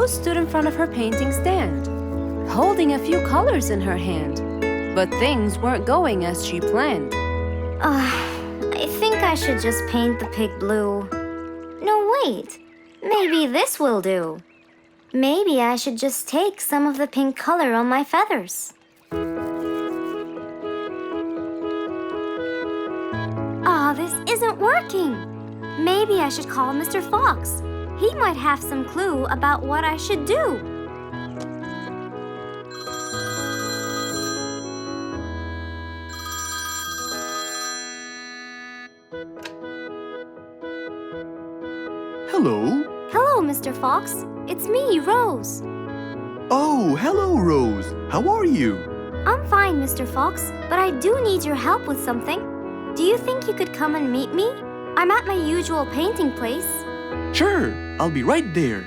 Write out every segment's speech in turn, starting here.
Rose stood in front of her painting stand, holding a few colors in her hand. But things weren't going as she planned. I think I should just paint the pig blue. No, wait. Maybe this will do. Maybe I should just take some of the pink color on my feathers. This isn't working. Maybe I should call Mr. Fox. He might have some clue about what I should do. Hello. Hello, Mr. Fox. It's me, Rose. Oh, hello, Rose. How are you? I'm fine, Mr. Fox, but I do need your help with something. Do you think you could come and meet me? I'm at my usual painting place. Sure, I'll be right there.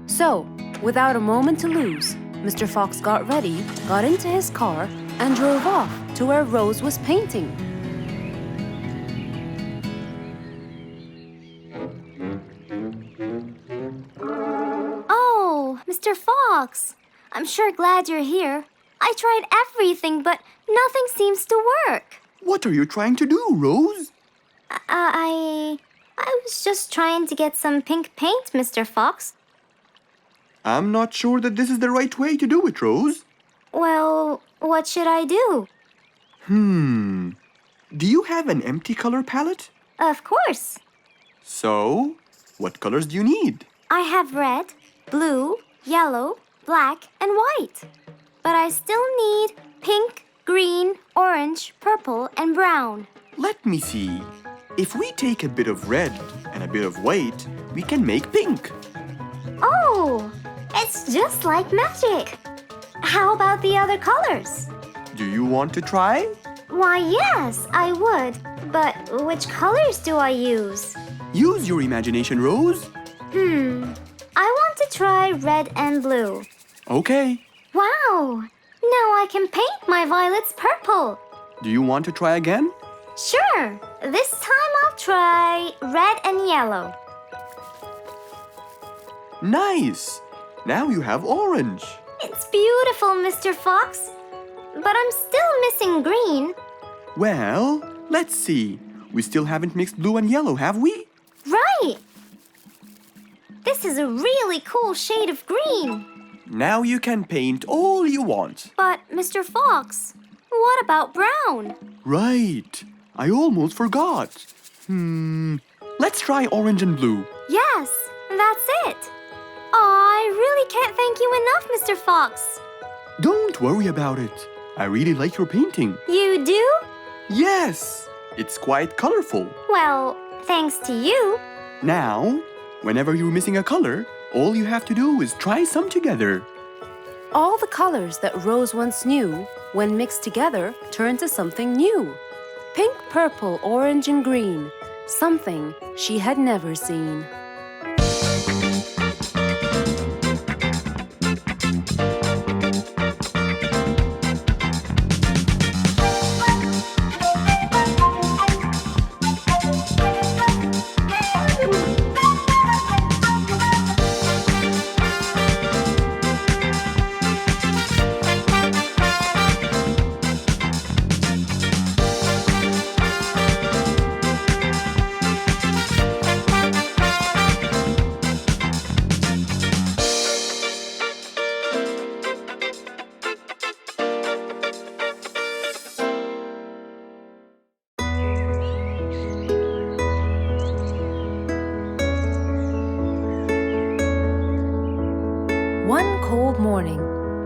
So, without a moment to lose, Mr. Fox got ready, got into his car, and drove off to where Rose was painting. Oh, Mr. Fox. I'm sure glad you're here. I tried everything, but nothing seems to work. What are you trying to do, Rose? I was just trying to get some pink paint, Mr. Fox. I'm not sure that this is the right way to do it, Rose. Well, what should I do? Do you have an empty color palette? Of course. So, what colors do you need? I have red, blue, yellow, black, and white. But I still need pink, green, orange, purple, and brown. Let me see. If we take a bit of red and a bit of white, we can make pink. Oh, it's just like magic. How about the other colors? Do you want to try? Why, yes, I would. But which colors do I use? Use your imagination, Rose. I want to try red and blue. Okay. Wow! Now I can paint my violets purple. Do you want to try again? Sure. This time I'll try red and yellow. Nice! Now you have orange. It's beautiful, Mr. Fox. But I'm still missing green. Well, let's see. We still haven't mixed blue and yellow, have we? Right! This is a really cool shade of green. Now you can paint all you want. But, Mr. Fox, what about brown? Right. I almost forgot. Let's try orange and blue. Yes, that's it. I really can't thank you enough, Mr. Fox. Don't worry about it. I really like your painting. You do? Yes, it's quite colorful. Well, thanks to you. Now, whenever you're missing a color, all you have to do is try some together. All the colors that Rose once knew, when mixed together, turned to something new. Pink, purple, orange, and green. Something she had never seen. One cold morning,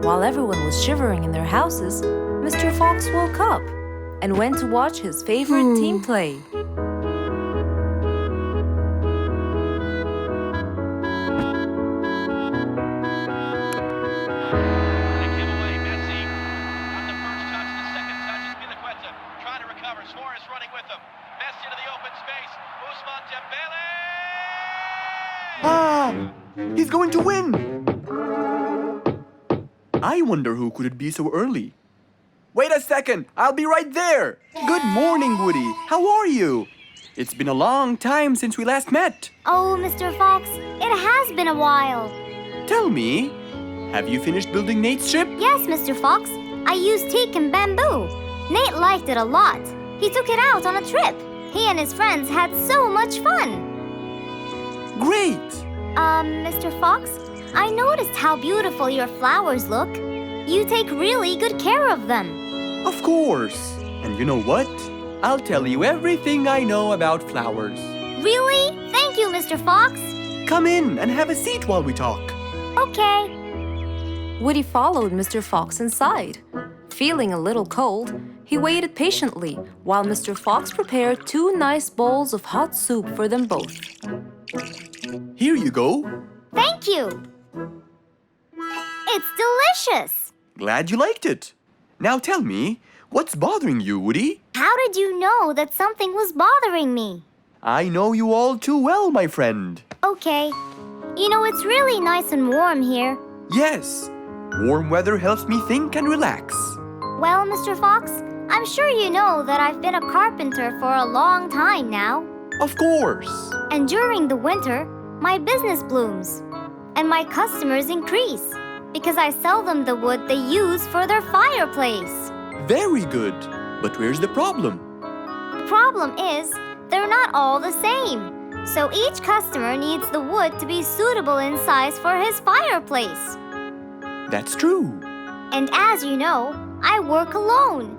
while everyone was shivering in their houses, Mr. Fox woke up and went to watch his favorite team play. He's going to win! I wonder who could it be so early? Wait a second! I'll be right there! Good morning, Woody! How are you? It's been a long time since we last met. Oh, Mr. Fox, it has been a while. Tell me, have you finished building Nate's ship? Yes, Mr. Fox. I used teak and bamboo. Nate liked it a lot. He took it out on a trip. He and his friends had so much fun. Great! Mr. Fox, I noticed how beautiful your flowers look. You take really good care of them. Of course. And you know what? I'll tell you everything I know about flowers. Really? Thank you, Mr. Fox. Come in and have a seat while we talk. Okay. Woody followed Mr. Fox inside. Feeling a little cold, he waited patiently while Mr. Fox prepared 2 nice bowls of hot soup for them both. Here you go. Thank you. It's delicious. Glad you liked it. Now tell me, what's bothering you, Woody? How did you know that something was bothering me? I know you all too well, my friend. Okay. You know, it's really nice and warm here. Yes, warm weather helps me think and relax. Well, Mr. Fox, I'm sure you know that I've been a carpenter for a long time now. Of course. And during the winter, my business blooms. And my customers increase because I sell them the wood they use for their fireplace. Very good. But where's the problem? The problem is, they're not all the same. So each customer needs the wood to be suitable in size for his fireplace. That's true. And as you know, I work alone.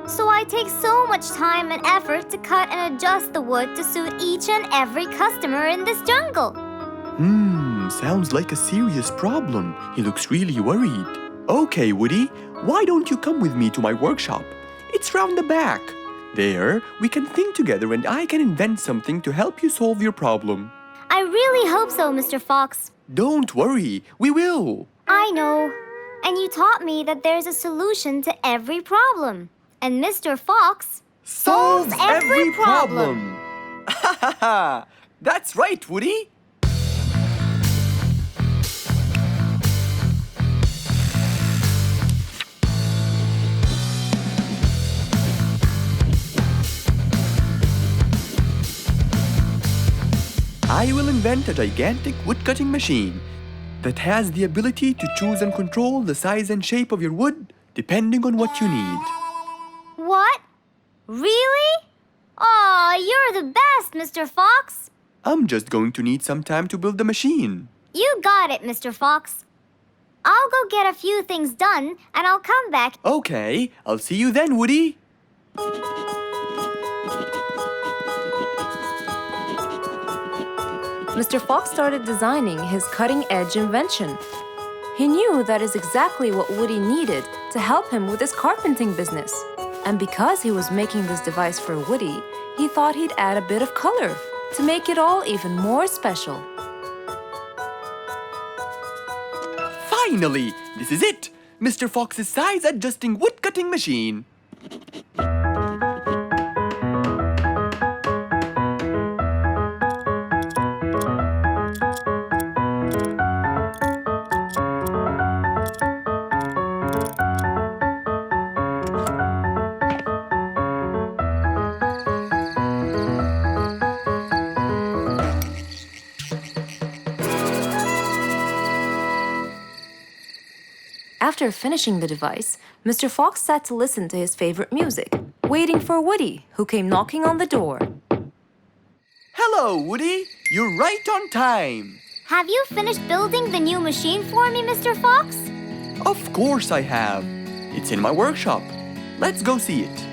So I take so much time and effort to cut and adjust the wood to suit each and every customer in this jungle. Sounds like a serious problem. He looks really worried. Okay, Woody, why don't you come with me to my workshop? It's round the back. There, we can think together and I can invent something to help you solve your problem. I really hope so, Mr. Fox. Don't worry, we will. I know. And you taught me that there's a solution to every problem. And Mr. Fox solves every problem. Ha ha ha! That's right, Woody. I will invent a gigantic wood-cutting machine that has the ability to choose and control the size and shape of your wood depending on what you need. What? Really? Aw, you're the best, Mr. Fox. I'm just going to need some time to build the machine. You got it, Mr. Fox. I'll go get a few things done and I'll come back. Okay, I'll see you then, Woody. Mr. Fox started designing his cutting-edge invention. He knew that is exactly what Woody needed to help him with his carpenting business. And because he was making this device for Woody, he thought he'd add a bit of color to make it all even more special. Finally, this is it! Mr. Fox's size-adjusting wood-cutting machine. After finishing the device, Mr. Fox sat to listen to his favorite music, waiting for Woody, who came knocking on the door. Hello, Woody. You're right on time. Have you finished building the new machine for me, Mr. Fox? Of course I have. It's in my workshop. Let's go see it.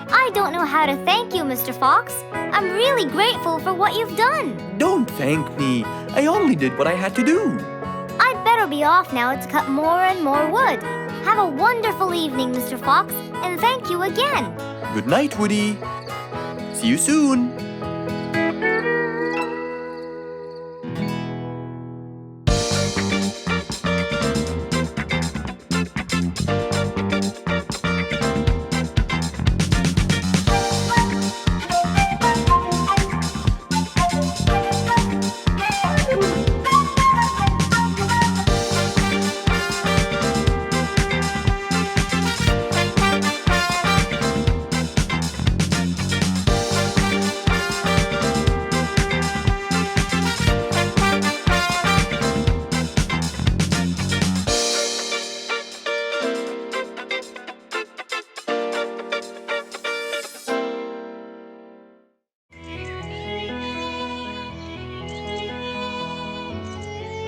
I don't know how to thank you, Mr. Fox. I'm really grateful for what you've done. Don't thank me. I only did what I had to do. I'd better be off now to cut more and more wood. Have a wonderful evening, Mr. Fox, and thank you again. Good night, Woody. See you soon.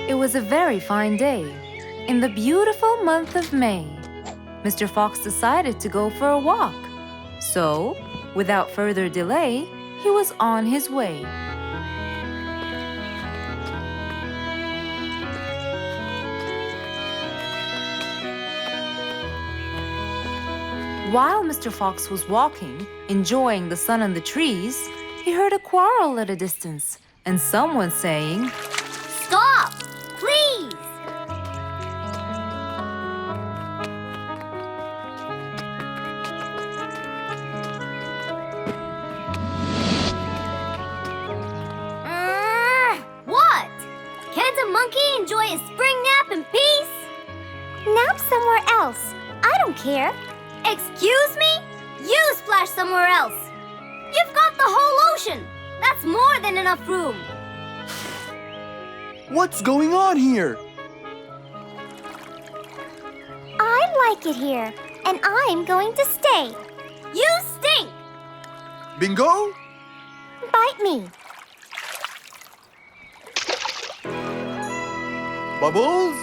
It was a very fine day, in the beautiful month of May. Mr. Fox decided to go for a walk. So, without further delay, he was on his way. While Mr. Fox was walking, enjoying the sun and the trees, he heard a quarrel at a distance and someone saying, Stop! Please! What? Can't a monkey enjoy a spring nap in peace? Nap somewhere else. I don't care. Excuse me? You splash somewhere else. You've got the whole ocean. That's more than enough room. What's going on here? I like it here, and I'm going to stay. You stink! Bingo? Bite me. Bubbles?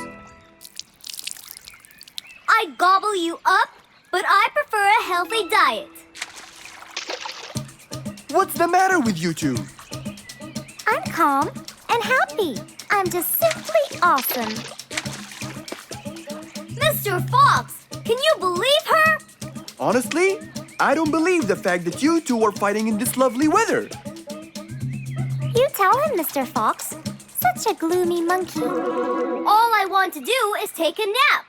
I gobble you up, but I prefer a healthy diet. What's the matter with you two? I'm calm and happy. I'm just simply awesome. Mr. Fox, can you believe her? Honestly, I don't believe the fact that you two are fighting in this lovely weather. You tell him, Mr. Fox. Such a gloomy monkey. All I want to do is take a nap.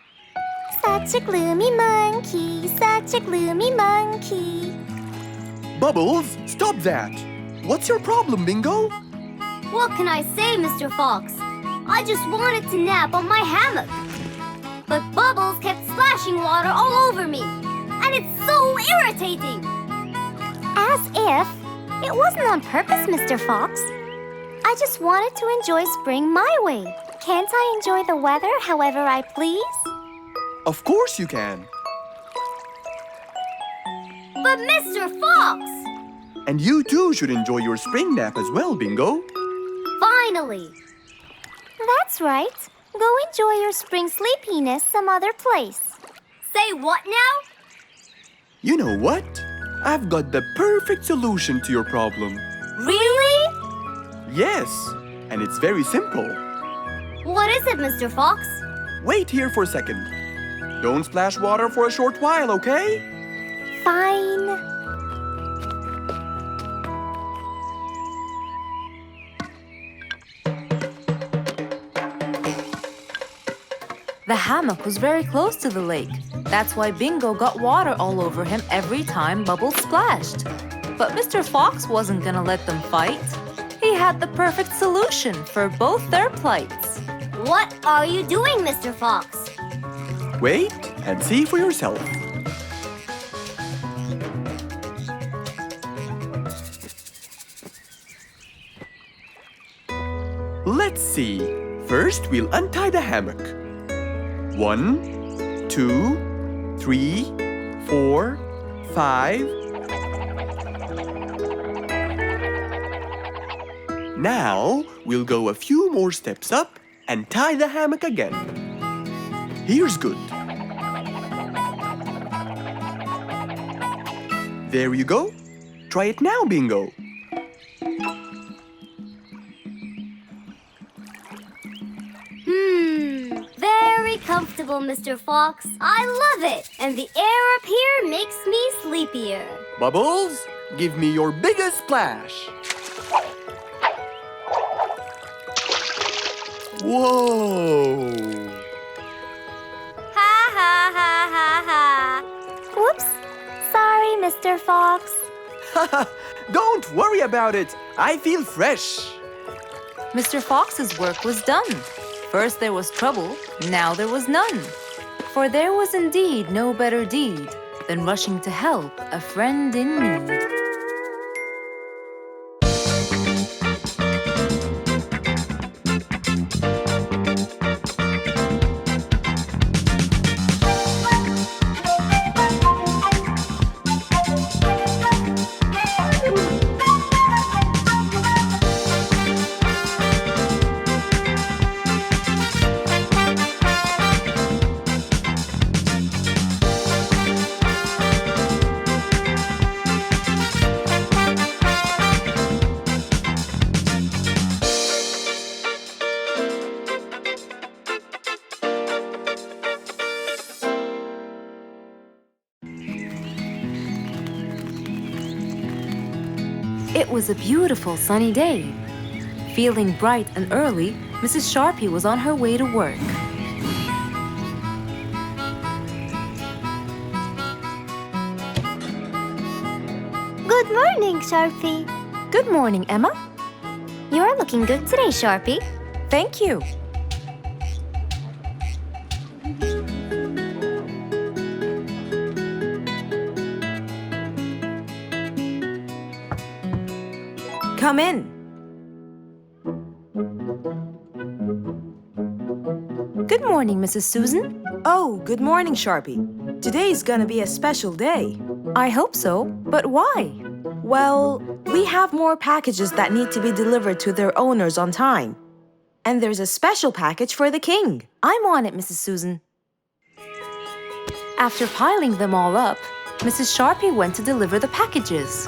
Such a gloomy monkey, such a gloomy monkey. Bubbles, stop that. What's your problem, Bingo? What can I say, Mr. Fox? I just wanted to nap on my hammock. But Bubbles kept splashing water all over me. And it's so irritating. As if it wasn't on purpose, Mr. Fox. I just wanted to enjoy spring my way. Can't I enjoy the weather however I please? Of course you can. But Mr. Fox! And you too should enjoy your spring nap as well, Bingo. Finally! That's right. Go enjoy your spring sleepiness some other place. Say what now? You know what? I've got the perfect solution to your problem. Really? Yes, and it's very simple. What is it, Mr. Fox? Wait here for a second. Don't splash water for a short while, okay? Fine. The hammock was very close to the lake. That's why Bingo got water all over him every time Bubbles splashed. But Mr. Fox wasn't gonna let them fight. He had the perfect solution for both their plights. What are you doing, Mr. Fox? Wait and see for yourself. Let's see. First, we'll untie the hammock. 1, 2, 3, 4, 5. Now, we'll go a few more steps up and tie the hammock again. Here's good. There you go. Try it now, Bingo. Very comfortable, Mr. Fox. I love it. And the air up here makes me sleepier. Bubbles, give me your biggest splash. Whoa! Ha ha ha ha ha. Whoops. Sorry, Mr. Fox. Don't worry about it. I feel fresh. Mr. Fox's work was done. First there was trouble, now there was none. For there was indeed no better deed than rushing to help a friend in need. It was a beautiful sunny day. Feeling bright and early, Mrs. Sharpie was on her way to work. Good morning, Sharpie. Good morning, Emma. You're looking good today, Sharpie. Thank you. Come in. Good morning, Mrs. Susan. Oh, good morning, Sharpie. Today's gonna be a special day. I hope so, but why? Well, we have more packages that need to be delivered to their owners on time. And there's a special package for the king. I'm on it, Mrs. Susan. After piling them all up, Mrs. Sharpie went to deliver the packages.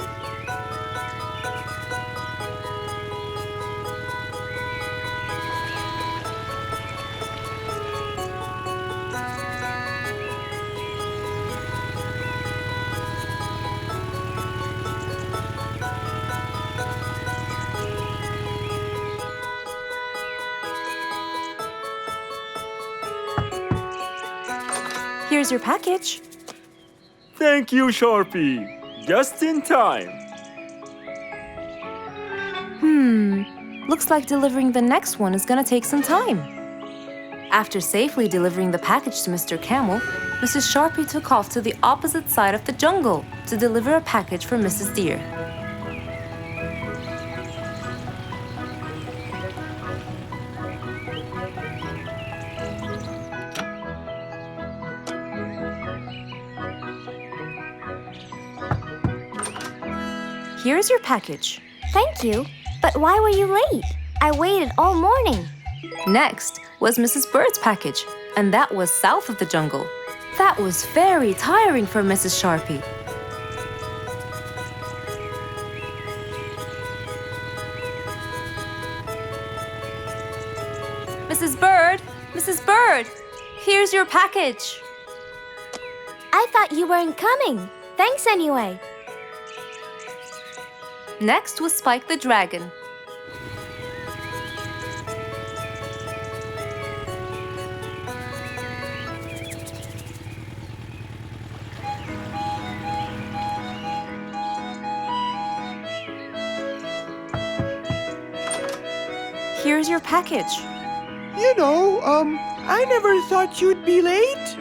Here's your package. Thank you, Sharpie. Just in time. Looks like delivering the next one is gonna take some time. After safely delivering the package to Mr. Camel, Mrs. Sharpie took off to the opposite side of the jungle to deliver a package for Mrs. Deer. Here's your package. Thank you. But why were you late? I waited all morning. Next was Mrs. Bird's package, and that was south of the jungle. That was very tiring for Mrs. Sharpie. Mrs. Bird! Mrs. Bird! Here's your package. I thought you weren't coming. Thanks anyway. Next was Spike the Dragon. Here's your package. I never thought you'd be late.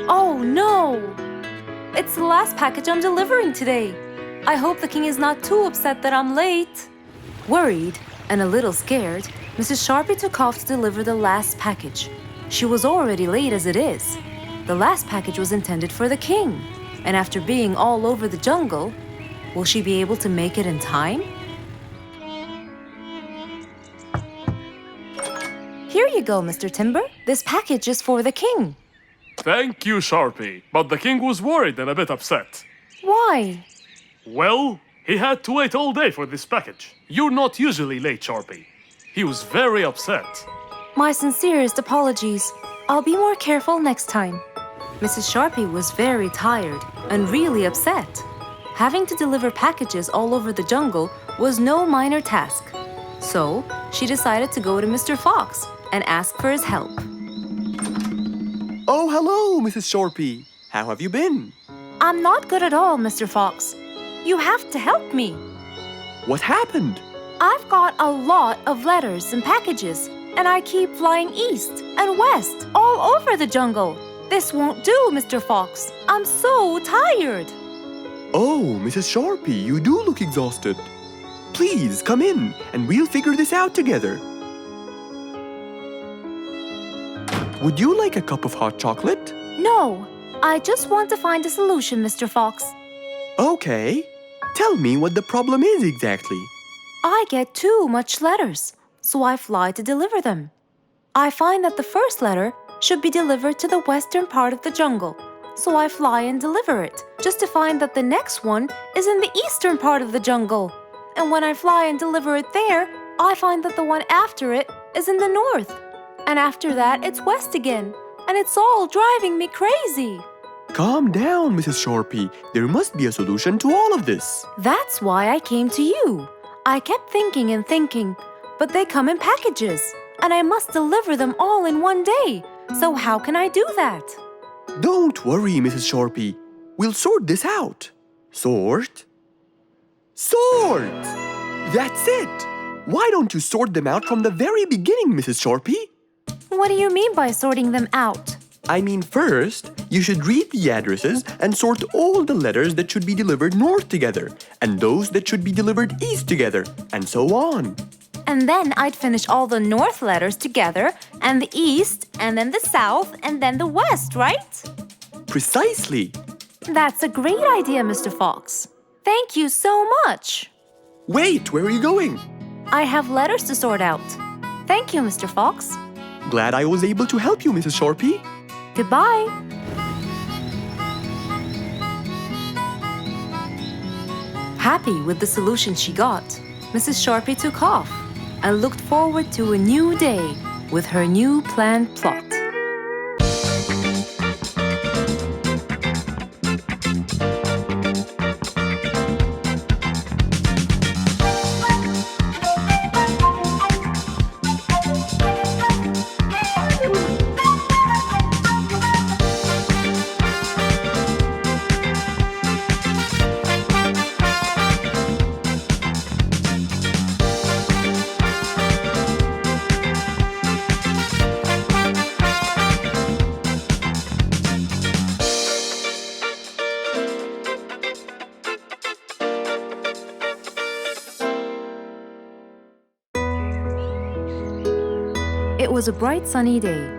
Oh no! It's the last package I'm delivering today. I hope the king is not too upset that I'm late. Worried and a little scared, Mrs. Sharpie took off to deliver the last package. She was already late as it is. The last package was intended for the king, and after being all over the jungle, will she be able to make it in time? Here you go, Mr. Timber. This package is for the king. Thank you, Sharpie. But the king was worried and a bit upset. Why? Well, he had to wait all day for this package. You're not usually late, Sharpie. He was very upset. My sincerest apologies. I'll be more careful next time. Mrs. Sharpie was very tired and really upset. Having to deliver packages all over the jungle was no minor task. So, she decided to go to Mr. Fox and ask for his help. Oh, hello, Mrs. Sharpie. How have you been? I'm not good at all, Mr. Fox. You have to help me. What happened? I've got a lot of letters and packages, and I keep flying east and west all over the jungle. This won't do, Mr. Fox. I'm so tired. Oh, Mrs. Sharpie, you do look exhausted. Please, come in, and we'll figure this out together. Would you like a cup of hot chocolate? No, I just want to find a solution, Mr. Fox. Okay. Tell me what the problem is exactly. I get too much letters, so I fly to deliver them. I find that the first letter should be delivered to the western part of the jungle, so I fly and deliver it, just to find that the next one is in the eastern part of the jungle. And when I fly and deliver it there, I find that the one after it is in the north. And after that, it's west again, and it's all driving me crazy. Calm down, Mrs. Sharpie. There must be a solution to all of this. That's why I came to you. I kept thinking and thinking, but they come in packages, and I must deliver them all in one day. So how can I do that? Don't worry, Mrs. Sharpie. We'll sort this out. Sort? Sort! That's it! Why don't you sort them out from the very beginning, Mrs. Sharpie? What do you mean by sorting them out? I mean, first, you should read the addresses and sort all the letters that should be delivered north together, and those that should be delivered east together, and so on. And then I'd finish all the north letters together, and the east, and then the south, and then the west, right? Precisely. That's a great idea, Mr. Fox. Thank you so much. Wait, where are you going? I have letters to sort out. Thank you, Mr. Fox. Glad I was able to help you, Mrs. Sharpie. Goodbye. Happy with the solution she got, Mrs. Sharpie took off and looked forward to a new day with her new planned plot. It was a bright sunny day.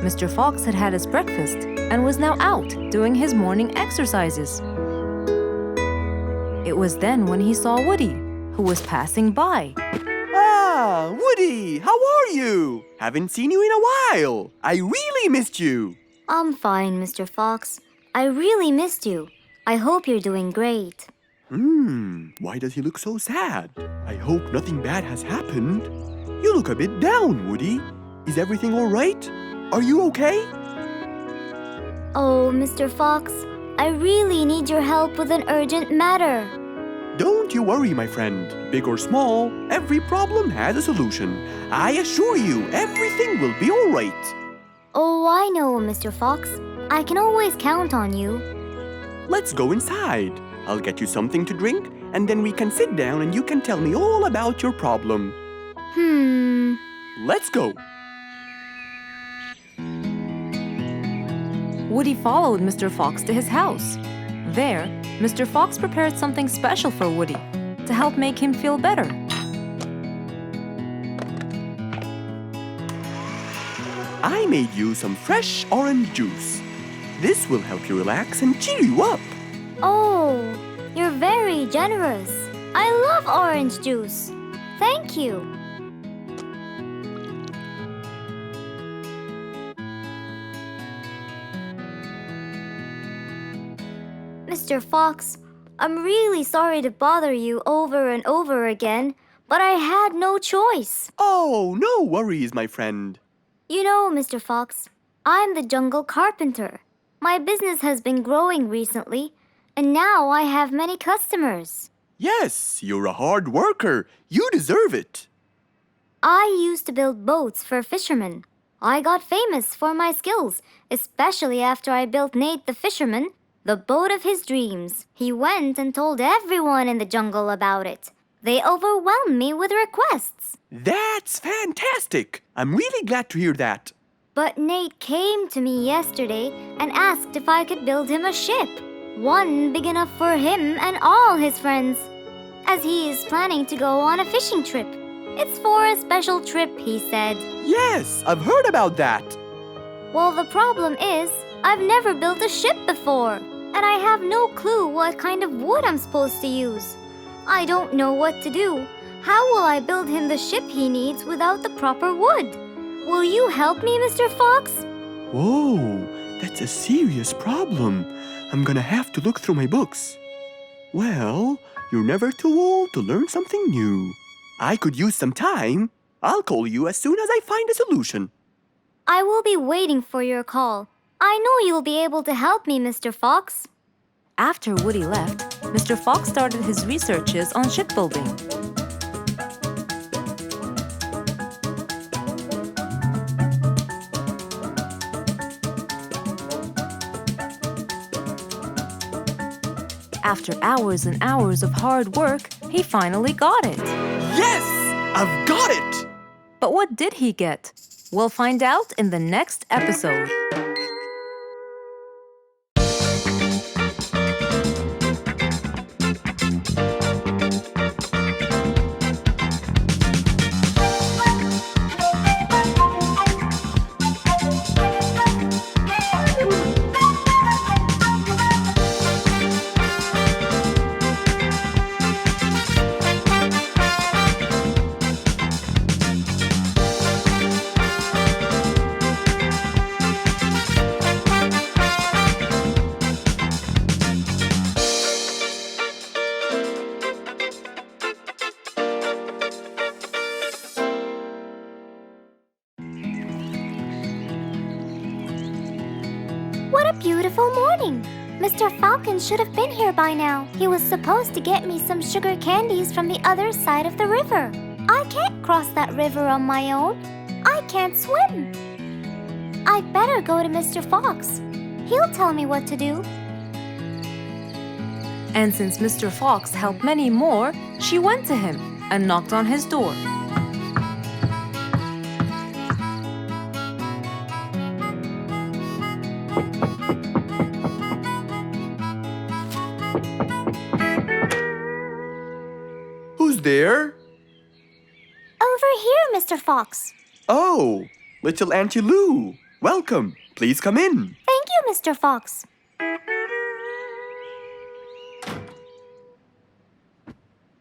Mr. Fox had had his breakfast and was now out doing his morning exercises. It was then when he saw Woody, who was passing by. Ah, Woody, how are you? Haven't seen you in a while. I really missed you. I'm fine, Mr. Fox. I really missed you. I hope you're doing great. Why does he look so sad? I hope nothing bad has happened. You look a bit down, Woody. Is everything all right? Are you okay? Oh, Mr. Fox, I really need your help with an urgent matter. Don't you worry, my friend. Big or small, every problem has a solution. I assure you, everything will be all right. Oh, I know, Mr. Fox. I can always count on you. Let's go inside. I'll get you something to drink, and then we can sit down and you can tell me all about your problem. Let's go. Woody followed Mr. Fox to his house. There, Mr. Fox prepared something special for Woody to help make him feel better. I made you some fresh orange juice. This will help you relax and cheer you up. Oh, you're very generous. I love orange juice. Thank you. Mr. Fox, I'm really sorry to bother you over and over again, but I had no choice. Oh, no worries, my friend. You know, Mr. Fox, I'm the jungle carpenter. My business has been growing recently, and now I have many customers. Yes, you're a hard worker. You deserve it. I used to build boats for fishermen. I got famous for my skills, especially after I built Nate the fisherman the boat of his dreams. He went and told everyone in the jungle about it. They overwhelmed me with requests. That's fantastic. I'm really glad to hear that. But Nate came to me yesterday and asked if I could build him a ship. One big enough for him and all his friends, as he is planning to go on a fishing trip. It's for a special trip, he said. Yes, I've heard about that. Well, the problem is, I've never built a ship before, and I have no clue what kind of wood I'm supposed to use. I don't know what to do. How will I build him the ship he needs without the proper wood? Will you help me, Mr. Fox? Whoa, that's a serious problem. I'm gonna have to look through my books. Well, you're never too old to learn something new. I could use some time. I'll call you as soon as I find a solution. I will be waiting for your call. I know you'll be able to help me, Mr. Fox. After Woody left, Mr. Fox started his researches on shipbuilding. After hours and hours of hard work, he finally got it. Yes! I've got it! But what did he get? We'll find out in the next episode. What a beautiful morning! Mr. Falcon should have been here by now. He was supposed to get me some sugar candies from the other side of the river. I can't cross that river on my own. I can't swim. I'd better go to Mr. Fox. He'll tell me what to do. And since Mr. Fox helped many more, she went to him and knocked on his door. Who's there? Over here, Mr. Fox. Oh, little Auntie Lou. Welcome. Please come in. Thank you, Mr. Fox.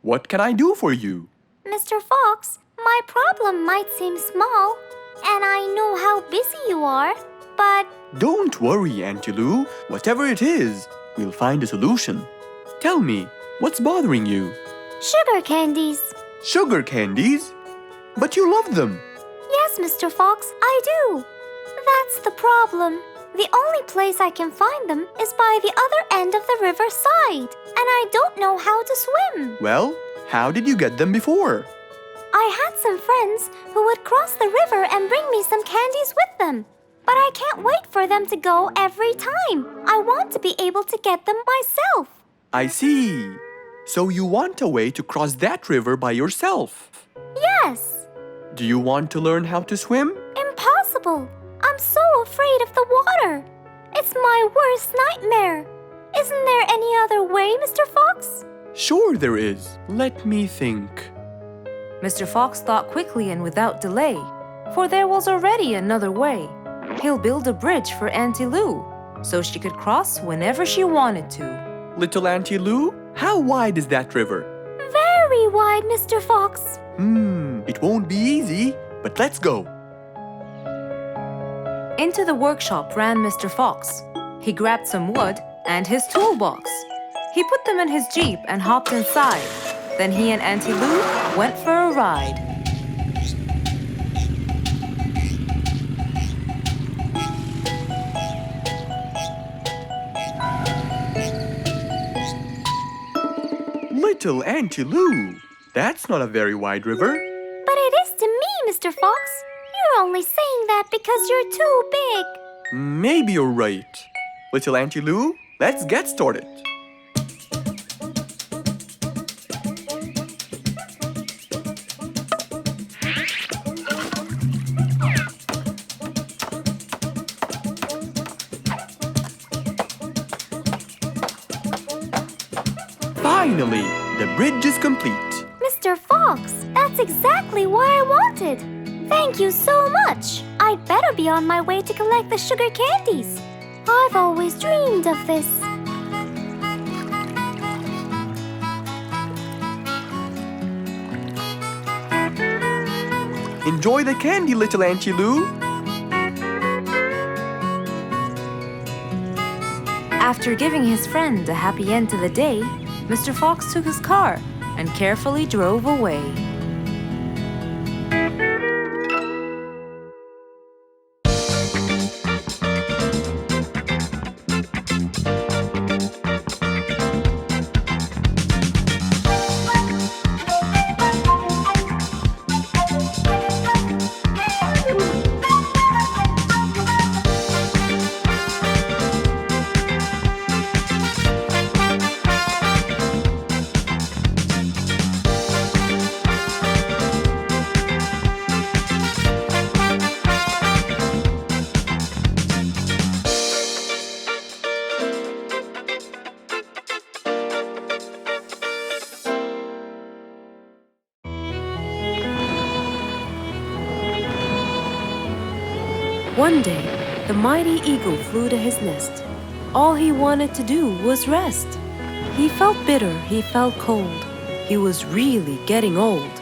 What can I do for you? Mr. Fox, my problem might seem small, and I know how busy you are, but Don't worry, Auntie Lou. Whatever it is, we'll find a solution. Tell me, what's bothering you? sugar candies. Sugar candies? But you love them. Yes, Mr. Fox, I do. That's the problem. The only place I can find them is by the other end of the river side, and I don't know how to swim. Well, how did you get them before? I had some friends who would cross the river and bring me some candies with them. But I can't wait for them to go every time. I want to be able to get them myself. I see. So you want a way to cross that river by yourself. Yes. Do you want to learn how to swim? Impossible. I'm so afraid of the water. It's my worst nightmare. Isn't there any other way, Mr. Fox? Sure there is. Let me think. Mr. Fox thought quickly and without delay, for there was already another way. He'll build a bridge for Auntie Lou, so she could cross whenever she wanted to. Little Auntie Lou, how wide is that river? Very wide, Mr. Fox. It won't be easy, but let's go. Into the workshop ran Mr. Fox. He grabbed some wood and his toolbox. He put them in his Jeep and hopped inside. Then he and Auntie Lou went for a ride. Little Auntie Lou, that's not a very wide river. But it is to me, Mr. Fox. You're only saying that because you're too big. Maybe you're right. Little Auntie Lou, let's get started. Finally, the bridge is complete. Mr. Fox, that's exactly what I wanted. Thank you so much. I'd better be on my way to collect the sugar candies. I've always dreamed of this. Enjoy the candy, little Auntie Lou. After giving his friend a happy end to the day, Mr. Fox took his car and carefully drove away. One day, the mighty eagle flew to his nest. All he wanted to do was rest. He felt bitter, he felt cold. He was really getting old.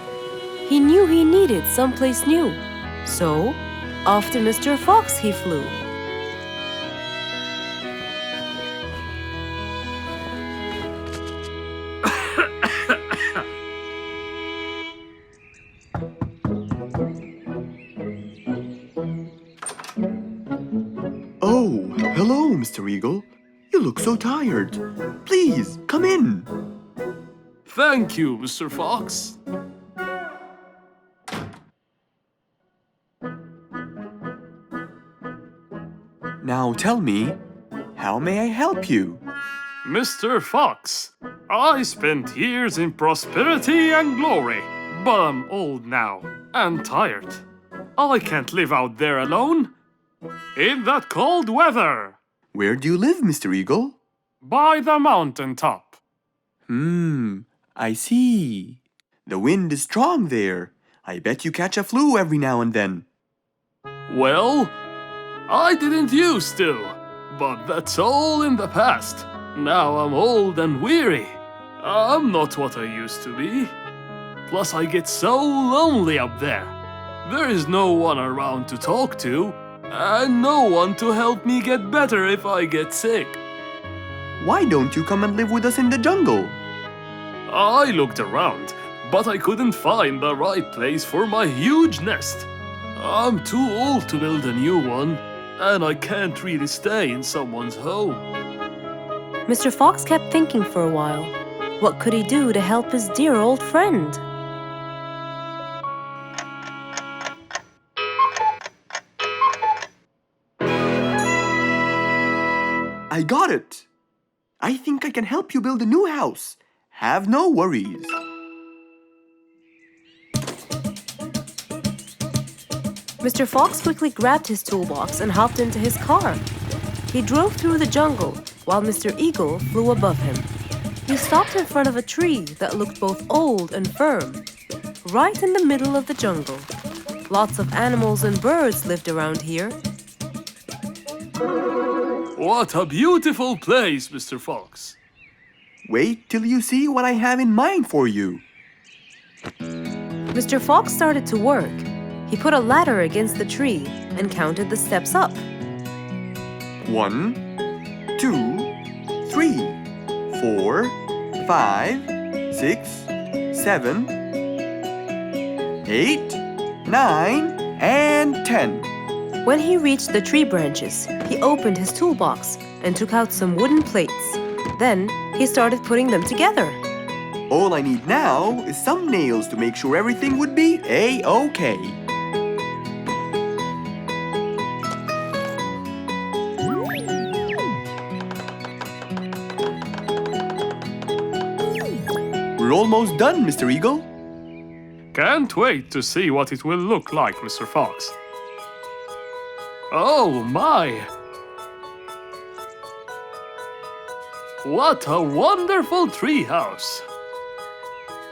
He knew he needed someplace new. So, off to Mr. Fox he flew. Oh, hello, Mr. Eagle. You look so tired. Please, come in. Thank you, Mr. Fox. Now tell me, how may I help you? Mr. Fox, I spent years in prosperity and glory, but I'm old now and tired. I can't live out there alone in that cold weather. Where do you live, Mr. Eagle? By the mountain top. I see. The wind is strong there. I bet you catch a flu every now and then. Well, I didn't used to, but that's all in the past. Now I'm old and weary. I'm not what I used to be. Plus I get so lonely up there. There is no one around to talk to, and no one to help me get better if I get sick. Why don't you come and live with us in the jungle? I looked around, but I couldn't find the right place for my huge nest. I'm too old to build a new one, and I can't really stay in someone's home. Mr. Fox kept thinking for a while. What could he do to help his dear old friend? I got it! I think I can help you build a new house. Have no worries. Mr. Fox quickly grabbed his toolbox and hopped into his car. He drove through the jungle while Mr. Eagle flew above him. He stopped in front of a tree that looked both old and firm, right in the middle of the jungle. Lots of animals and birds lived around here. What a beautiful place, Mr. Fox. Wait till you see what I have in mind for you. Mr. Fox started to work. He put a ladder against the tree and counted the steps up. 1, 2, 3, 4, 5, 6, 7, 8, 9, and 10. When he reached the tree branches, he opened his toolbox and took out some wooden plates. Then he started putting them together. All I need now is some nails to make sure everything would be A-OK. We're almost done, Mr. Eagle. Can't wait to see what it will look like, Mr. Fox. Oh my! What a wonderful treehouse!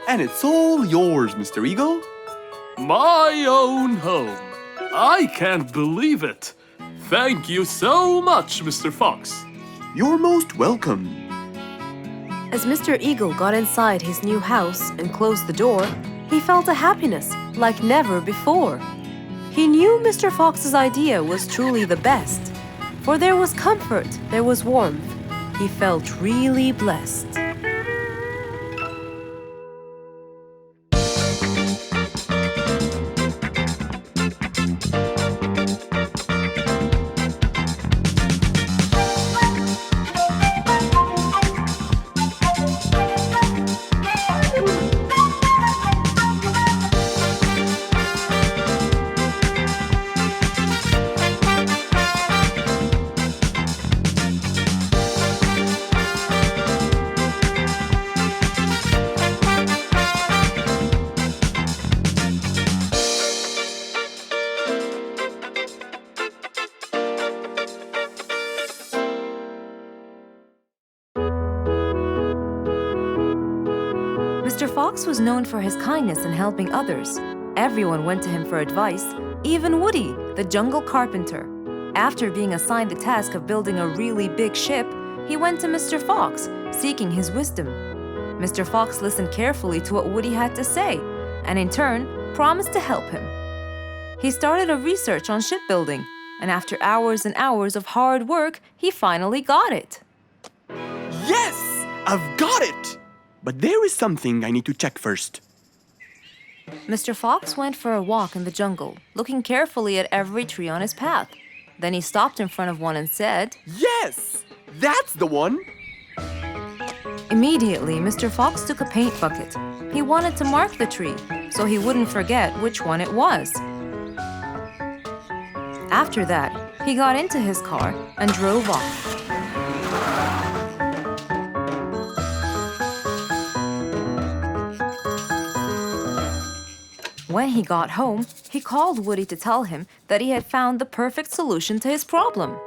And it's all yours, Mr. Eagle. My own home. I can't believe it. Thank you so much, Mr. Fox. You're most welcome. As Mr. Eagle got inside his new house and closed the door, he felt a happiness like never before. He knew Mr. Fox's idea was truly the best, for there was comfort, there was warmth. He felt really blessed. Mr. Fox was known for his kindness in helping others. Everyone went to him for advice, even Woody, the jungle carpenter. After being assigned the task of building a really big ship, he went to Mr. Fox, seeking his wisdom. Mr. Fox listened carefully to what Woody had to say, and in turn, promised to help him. He started a research on shipbuilding, and after hours and hours of hard work, he finally got it. Yes! I've got it! But there is something I need to check first. Mr. Fox went for a walk in the jungle, looking carefully at every tree on his path. Then he stopped in front of one and said, Yes! That's the one! Immediately, Mr. Fox took a paint bucket. He wanted to mark the tree, so he wouldn't forget which one it was. After that, he got into his car and drove off. When he got home, he called Woody to tell him that he had found the perfect solution to his problem.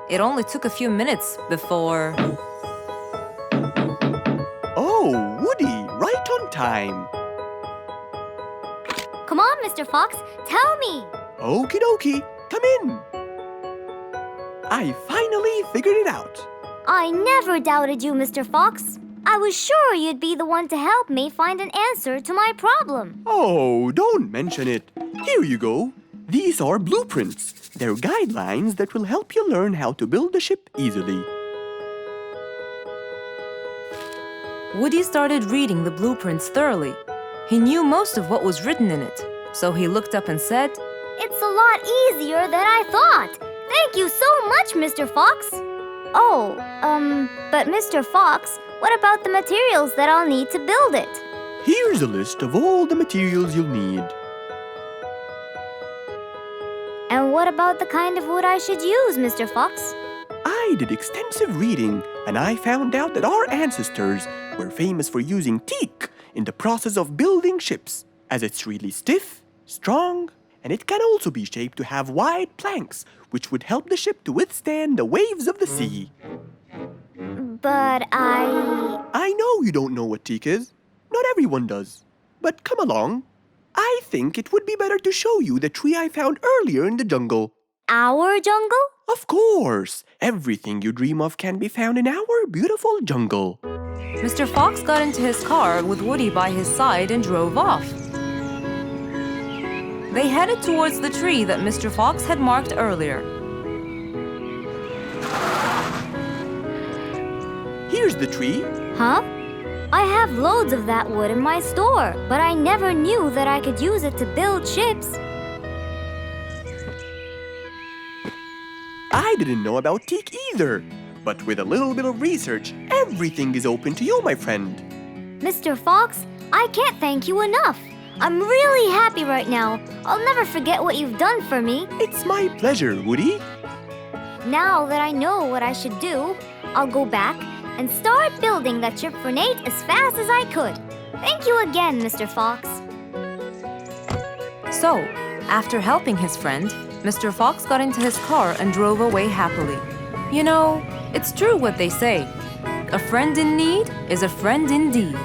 It only took a few minutes before... Oh, Woody, right on time. Come on, Mr. Fox, tell me. Okie dokie, come in. I finally figured it out. I never doubted you, Mr. Fox. I was sure you'd be the one to help me find an answer to my problem. Oh, don't mention it. Here you go. These are blueprints. They're guidelines that will help you learn how to build a ship easily. Woody started reading the blueprints thoroughly. He knew most of what was written in it, so he looked up and said, It's a lot easier than I thought. Thank you so much, Mr. Fox. Oh, but Mr. Fox, what about the materials that I'll need to build it? Here's a list of all the materials you'll need. And what about the kind of wood I should use, Mr. Fox? I did extensive reading, and I found out that our ancestors were famous for using teak in the process of building ships, as it's really stiff, strong, and it can also be shaped to have wide planks, which would help the ship to withstand the waves of the sea. But I know you don't know what teak is. Not everyone does. But come along. I think it would be better to show you the tree I found earlier in the jungle. Our jungle? Of course! Everything you dream of can be found in our beautiful jungle. Mr. Fox got into his car with Woody by his side and drove off. They headed towards the tree that Mr. Fox had marked earlier. Here's the tree. Huh? I have loads of that wood in my store, but I never knew that I could use it to build ships. I didn't know about teak either. But with a little bit of research, everything is open to you, my friend. Mr. Fox, I can't thank you enough. I'm really happy right now. I'll never forget what you've done for me. It's my pleasure, Woody. Now that I know what I should do, I'll go back and start building that ship for Nate as fast as I could. Thank you again, Mr. Fox. So, after helping his friend, Mr. Fox got into his car and drove away happily. You know, it's true what they say. A friend in need is a friend indeed.